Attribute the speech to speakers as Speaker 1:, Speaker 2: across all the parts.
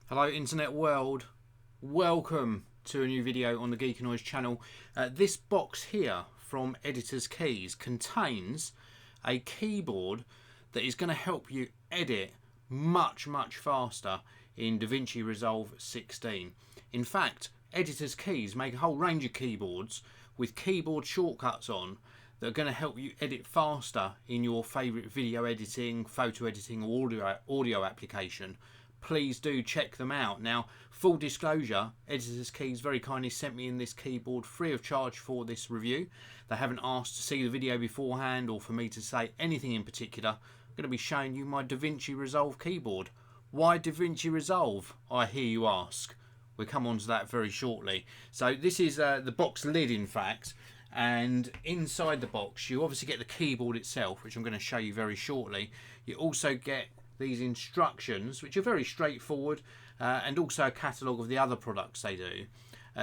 Speaker 1: Hello internet world, welcome to a new video on the Geekanoids channel. This box here from Editor's Keys contains a keyboard that is going to help you edit much faster in DaVinci Resolve 16. In fact, Editor's Keys make a whole range of keyboards with keyboard shortcuts on that are going to help you edit faster in your favourite video editing, photo editing or audio application. Please do check them out. Now, full disclosure, Editor's Keys very kindly sent me in this keyboard free of charge for this review. They haven't asked to see the video beforehand or for me to say anything in particular. I'm going to be showing you my DaVinci Resolve keyboard. Why DaVinci Resolve, I hear you ask? We'll come on to that very shortly. So this is the box lid, in fact, and inside the box you obviously get the keyboard itself, which I'm going to show you very shortly. You also get these instructions, which are very straightforward, and also a catalogue of the other products they do.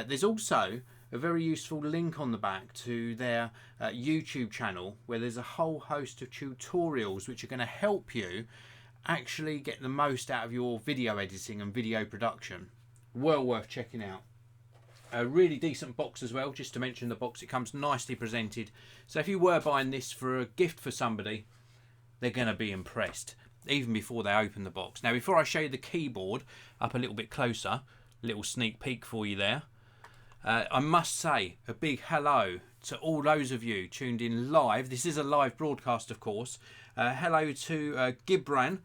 Speaker 1: There's also a very useful link on the back to their YouTube channel, where there's a whole host of tutorials which are going to help you actually get the most out of your video editing and video production. Well worth checking out. A really decent box as well. Just to mention the box, it comes nicely presented, so if you were buying this for a gift for somebody, they're going to be impressed even before they open the box. Now, before I show you the keyboard up a little bit closer, little sneak peek for you there, I must say a big hello to all those of you tuned in live. This is a live broadcast, of course. Hello to Gibran.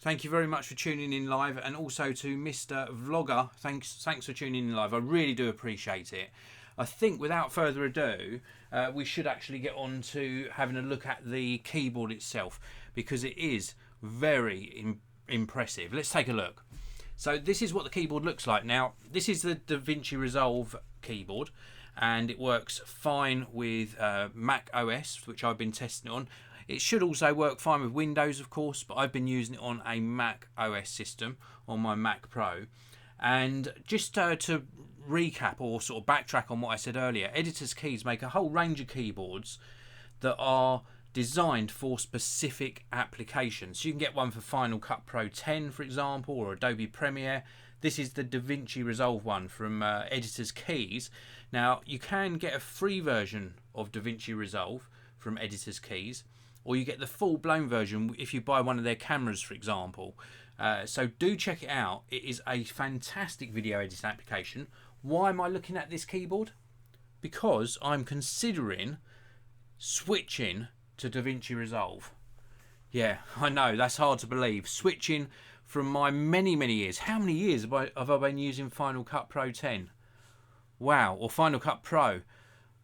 Speaker 1: Thank you very much for tuning in live, and also to Mr. Vlogger. Thanks for tuning in live. I really do appreciate it. I think without further ado, we should actually get on to having a look at the keyboard itself, because it is very impressive. Let's take a look. So this is what the keyboard looks like. Now, this is the DaVinci Resolve keyboard, and it works fine with Mac OS, which I've been testing it on. It should also work fine with Windows, of course, but I've been using it on a Mac OS system on my Mac Pro. And just to recap or sort of backtrack on what I said earlier, Editor's Keys make a whole range of keyboards that are designed for specific applications. So you can get one for Final Cut Pro 10, for example, or Adobe Premiere. This is the DaVinci Resolve one from Editor's Keys. Now, you can get a free version of DaVinci Resolve from Editor's Keys, or you get the full-blown version if you buy one of their cameras, for example. So do check it out. It is a fantastic video editing application. Why am I looking at this keyboard? Because I'm considering switching to DaVinci Resolve. Yeah, I know, that's hard to believe. Switching from my many years. How many years have I been using Final Cut Pro 10? Wow, or Final Cut Pro.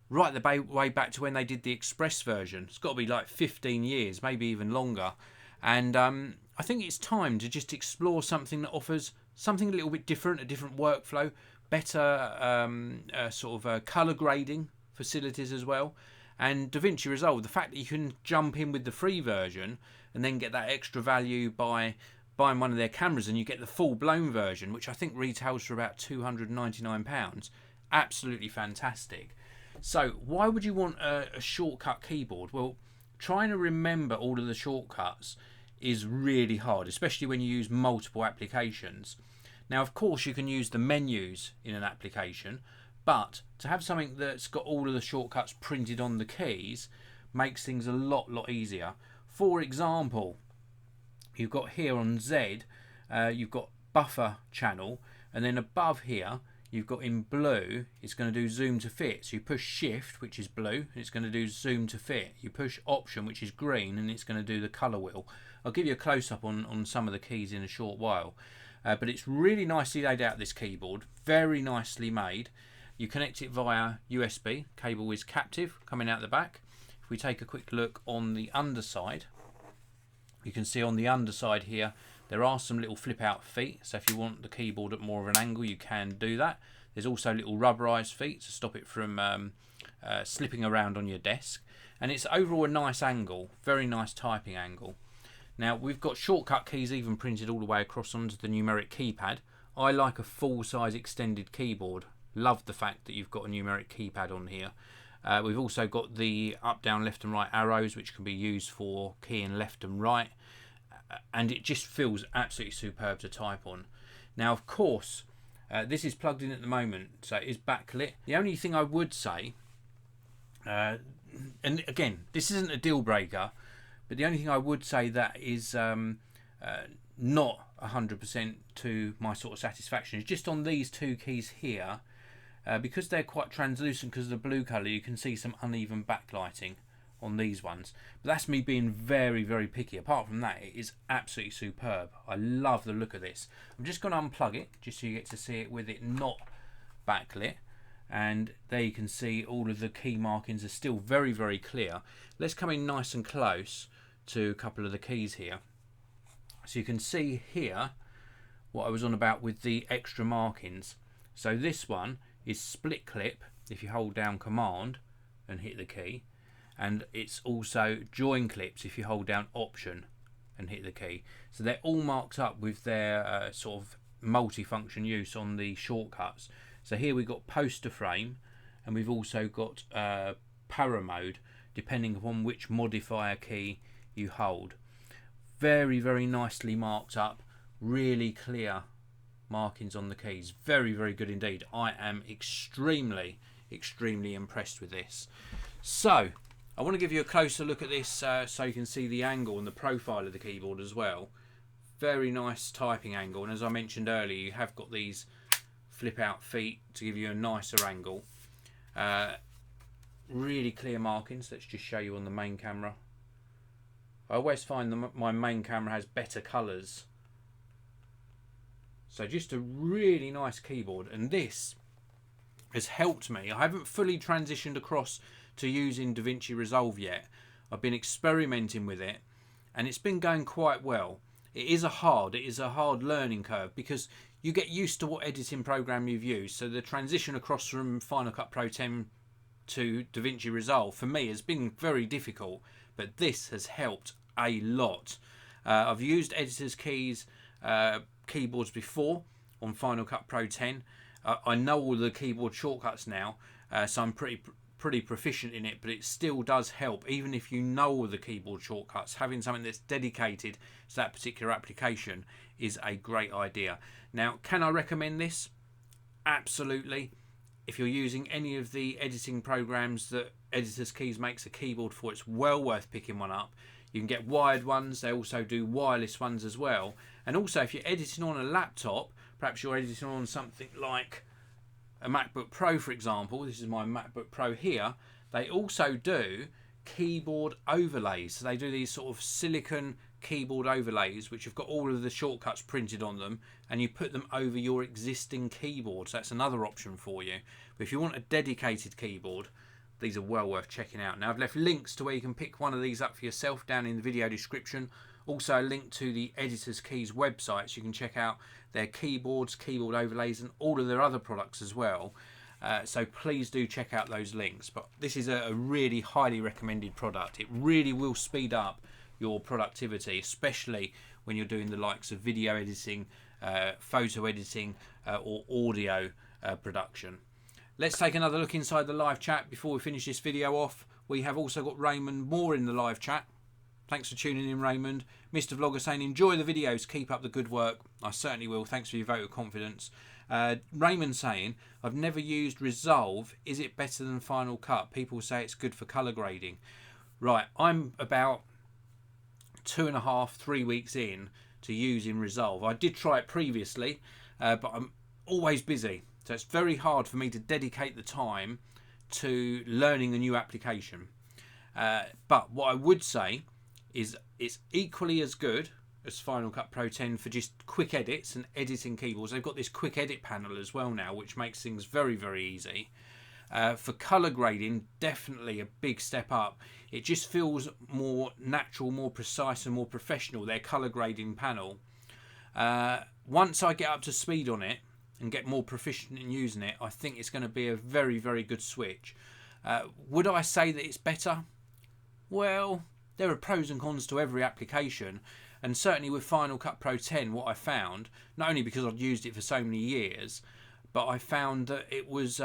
Speaker 1: Right the way back to when they did the Express version. It's got to be like 15 years, maybe even longer. And I think it's time to just explore something that offers something a little bit different, a different workflow, better sort of colour grading facilities as well. And DaVinci Resolve, the fact that you can jump in with the free version and then get that extra value by buying one of their cameras, and you get the full-blown version, which I think retails for about £299. Absolutely fantastic. So why would you want a shortcut keyboard? Well, trying to remember all of the shortcuts is really hard, especially when you use multiple applications. Now, of course, you can use the menus in an application, but to have something that's got all of the shortcuts printed on the keys makes things a lot easier. For example, you've got here on Z, you've got buffer channel, and then above here you've got in blue, it's going to do zoom to fit. So you push shift, which is blue, and it's going to do zoom to fit. You push option, which is green, and it's going to do the colour wheel. I'll give you a close-up on some of the keys in a short while. But it's really nicely laid out, this keyboard, very nicely made. You connect it via USB, cable is captive, coming out the back. If we take a quick look on the underside, you can see on the underside here, there are some little flip out feet, so if you want the keyboard at more of an angle, you can do that. There's also little rubberized feet to stop it from slipping around on your desk. And it's overall a nice angle, very nice typing angle. Now, we've got shortcut keys even printed all the way across onto the numeric keypad. I like a full-size extended keyboard. Love the fact that you've got a numeric keypad on here. We've also got the up, down, left and right arrows, which can be used for keying left and right. And it just feels absolutely superb to type on. Now, of course, this is plugged in at the moment, so it is backlit. The only thing I would say, and again, this isn't a deal breaker, but the only thing I would say that is not 100% to my sort of satisfaction is just on these two keys here, because they're quite translucent because of the blue colour, you can see some uneven backlighting on these ones. But that's me being very, very picky. Apart from that, it is absolutely superb. I love the look of this. I'm just going to unplug it just so you get to see it with it not backlit. And there you can see all of the key markings are still very, very clear. Let's come in nice and close to a couple of the keys here. So you can see here what I was on about with the extra markings. So this one is split clip if you hold down Command and hit the key. And it's also join clips if you hold down Option and hit the key. So they're all marked up with their sort of multi-function use on the shortcuts. So here we've got poster frame, and we've also got para mode, depending upon which modifier key you hold. Very, very nicely marked up, really clear markings on the keys. Very, very good indeed. I am extremely, extremely impressed with this. So I want to give you a closer look at this so you can see the angle and the profile of the keyboard as well. Very nice typing angle, and as I mentioned earlier, you have got these flip out feet to give you a nicer angle. Really clear markings. Let's just show you on the main camera. I always find my main camera has better colours. So just a really nice keyboard, and this has helped me. I haven't fully transitioned across to using DaVinci Resolve yet. I've been experimenting with it, and it's been going quite well. It is a hard learning curve because you get used to what editing program you've used. So the transition across from Final Cut Pro 10 to DaVinci Resolve for me has been very difficult, but this has helped a lot. I've used Editor's Keys keyboards before on Final Cut Pro 10. I know all the keyboard shortcuts now, so I'm pretty proficient in it, but it still does help. Even if you know all the keyboard shortcuts, having something that's dedicated to that particular application is a great idea. Now, can I recommend this? Absolutely. If you're using any of the editing programs that Editor's Keys makes a keyboard for, it's well worth picking one up. You can get wired ones. They also do wireless ones as well. And also, if you're editing on a laptop, perhaps you're editing on something like a MacBook Pro, for example. This is my MacBook Pro here. They also do keyboard overlays. So they do these sort of silicon keyboard overlays which have got all of the shortcuts printed on them, and you put them over your existing keyboard. So that's another option for you. But if you want a dedicated keyboard, these are well worth checking out. Now, I've left links to where you can pick one of these up for yourself down in the video description. Also a link to the Editor's Keys website, so you can check out their keyboards, keyboard overlays, and all of their other products as well. So please do check out those links. But this is a really highly recommended product. It really will speed up your productivity, especially when you're doing the likes of video editing, photo editing, or audio production. Let's take another look inside the live chat before we finish this video off. We have also got Raymond Moore in the live chat. Thanks for tuning in, Raymond. Mr. Vlogger saying, enjoy the videos, keep up the good work. I certainly will. Thanks for your vote of confidence. Raymond saying, I've never used Resolve. Is it better than Final Cut? People say it's good for colour grading. Right, I'm about 2.5, 3 weeks in to using Resolve. I did try it previously, but I'm always busy. So it's very hard for me to dedicate the time to learning a new application. But what I would say is it's equally as good as Final Cut Pro 10 for just quick edits and editing keyboards. They've got this quick edit panel as well now, which makes things very, very easy. For colour grading, definitely a big step up. It just feels more natural, more precise and more professional, their colour grading panel. Once I get up to speed on it and get more proficient in using it, I think it's going to be a very, very good switch. Would I say that it's better? Well, there are pros and cons to every application, and certainly with Final Cut Pro 10, what I found, not only because I've used it for so many years, but I found that it was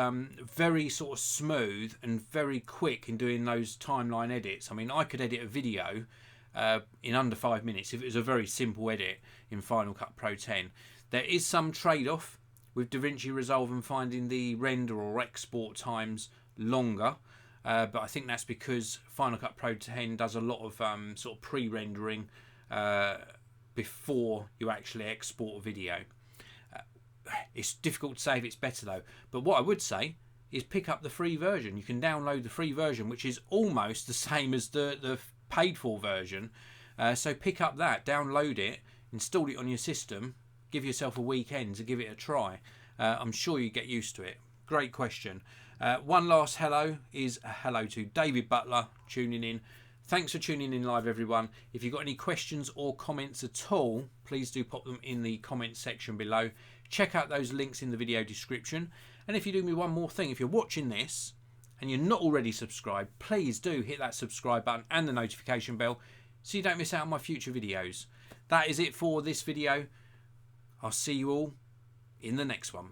Speaker 1: very sort of smooth and very quick in doing those timeline edits. I mean, I could edit a video in under 5 minutes if it was a very simple edit. in Final Cut Pro 10. There is some trade-off with DaVinci Resolve and finding the render or export times longer, but I think that's because Final Cut Pro 10 does a lot of sort of pre-rendering before you actually export a video. It's difficult to say if it's better though, but what I would say is pick up the free version. You can download the free version, which is almost the same as the paid for version. So pick up that, download it, install it on your system, give yourself a weekend to give it a try. I'm sure you get used to it. Great question. One last hello is a hello to David Butler tuning in. Thanks for tuning in live, everyone. If you've got any questions or comments at all, please do pop them in the comments section below. Check out those links in the video description. And if you do me one more thing, if you're watching this and you're not already subscribed, please do hit that subscribe button and the notification bell so you don't miss out on my future videos. That is it for this video. I'll see you all in the next one.